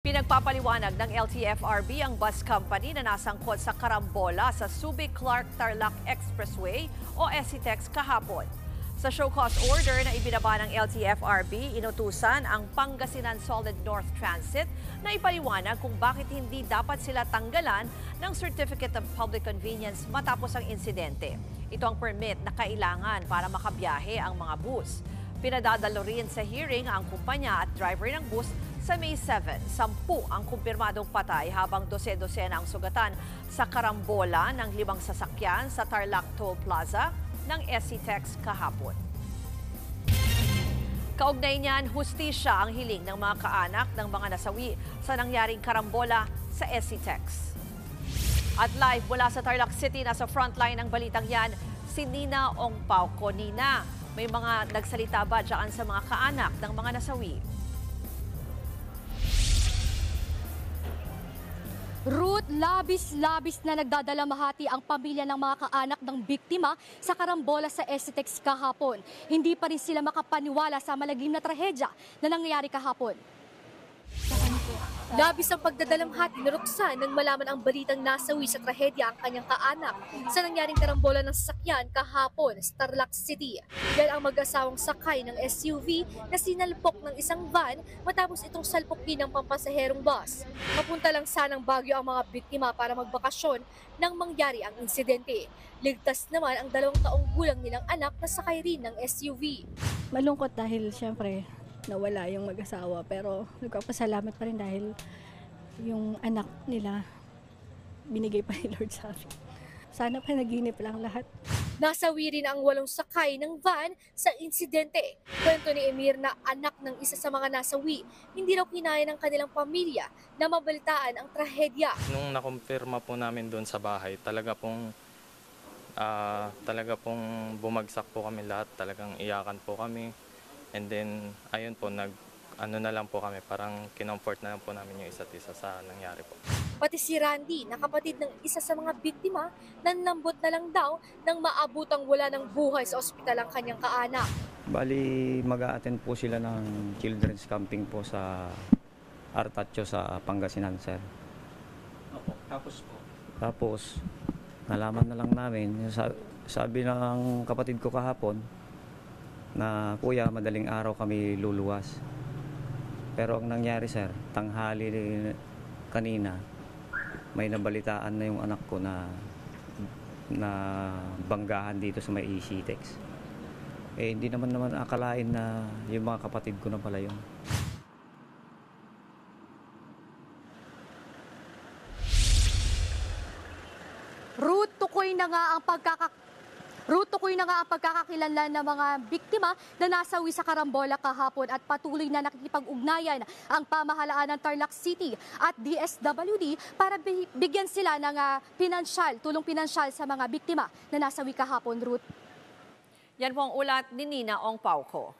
Pinagpapaliwanag ng LTFRB ang bus company na nasangkot sa karambola sa Subic-Clark-Tarlac Expressway o SCTEX kahapon. Sa show cause order na ibinaba ng LTFRB, inutusan ang Pangasinan Solid North Transit na ipaliwanag kung bakit hindi dapat sila tanggalan ng Certificate of Public Convenience matapos ang insidente. Ito ang permit na kailangan para makabiyahe ang mga bus. Pinadadalo rin sa hearing ang kumpanya at driver ng bus sa May 7. 10 ang kumpirmadong patay habang 12-12 ang sugatan sa karambola ng 5 sasakyan sa Tarlac Toll Plaza ng SCTEX kahapon. Kaugnay niyan, hustisya ang hiling ng mga kaanak ng mga nasawi sa nangyaring karambola sa SCTEX. At live mula sa Tarlac City, nasa frontline ng balitang yan, si Nina Ongpauco. Nina, may mga nagsalita ba dyan sa mga kaanak ng mga nasawi? Ruth, labis-labis na nagdadalamhati ang pamilya ng mga kaanak ng biktima sa karambola sa SCTEX kahapon. Hindi pa rin sila makapaniwala sa malagim na trahedya na nangyayari kahapon. Labis ang pagdadalamhati ni Roxanne nang malaman ang balitang nasawi sa trahedya ang kanyang kaanak sa nangyaring karambola ng sasakyan kahapon sa Tarlac City. Dahil ang mag-asawang sakay ng SUV na sinalpok ng isang van matapos itong salpukin ng pampasaherong bus. Mapunta lang sanang Baguio ang mga biktima para magbakasyon nang mangyari ang insidente. Ligtas naman ang 2 taong gulang nilang anak na sakay rin ng SUV. Malungkot dahil siyempre nawala yung mag-asawa, pero nagpapasalamat pa rin dahil yung anak nila binigay pa ni Lord sa amin. Sana panaginip lang lahat. Nasawi rin ang 8 sakay ng van sa insidente. Kwento ni Emir na anak ng isa sa mga nasawi, hindi raw kinaya ng kanilang pamilya na mabalitaan ang trahedya. Nung nakumpirma po namin doon sa bahay, talaga pong bumagsak po kami lahat, talagang iyakan po kami. And then, ayun po, ano na lang po kami, parang kinomfort na lang po namin yung isa't isa sa nangyari po. Pati si Randy, na kapatid ng isa sa mga biktima, nanlambot na lang daw nang maabutang wala ng buhay sa ospital ang kanyang kaanak. Bali, mag-a-attend po sila ng children's camping po sa Artacho sa Pangasinan, sir. Opo, tapos po? Tapos, nalaman na lang namin, sabi ng kapatid ko kahapon, na kuya, madaling araw kami luluwas. Pero ang nangyari, sir, tanghali kanina, may nabalitaan na yung anak ko na banggahan dito sa may SCTEX. Hindi naman akalain na yung mga kapatid ko na pala yun. Ruth, tukoy na nga ang pagkakakilanlan ng mga biktima na nasawi sa karambola kahapon at patuloy na nakikipag-ugnayan ang pamahalaan ng Tarlac City at DSWD para bigyan sila ng tulong pinansyal sa mga biktima na nasawi kahapon, Ruth. Yan po ang ulat ni Nina Ongpauco.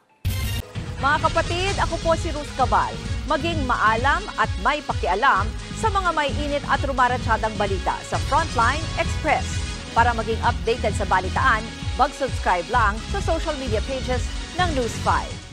Mga kapatid, ako po si Ruth Cabal. Maging maalam at may pakialam sa mga may init at rumaratsyadang balita sa Frontline Express. Para maging updated sa balitaan, mag-subscribe lang sa social media pages ng News 5.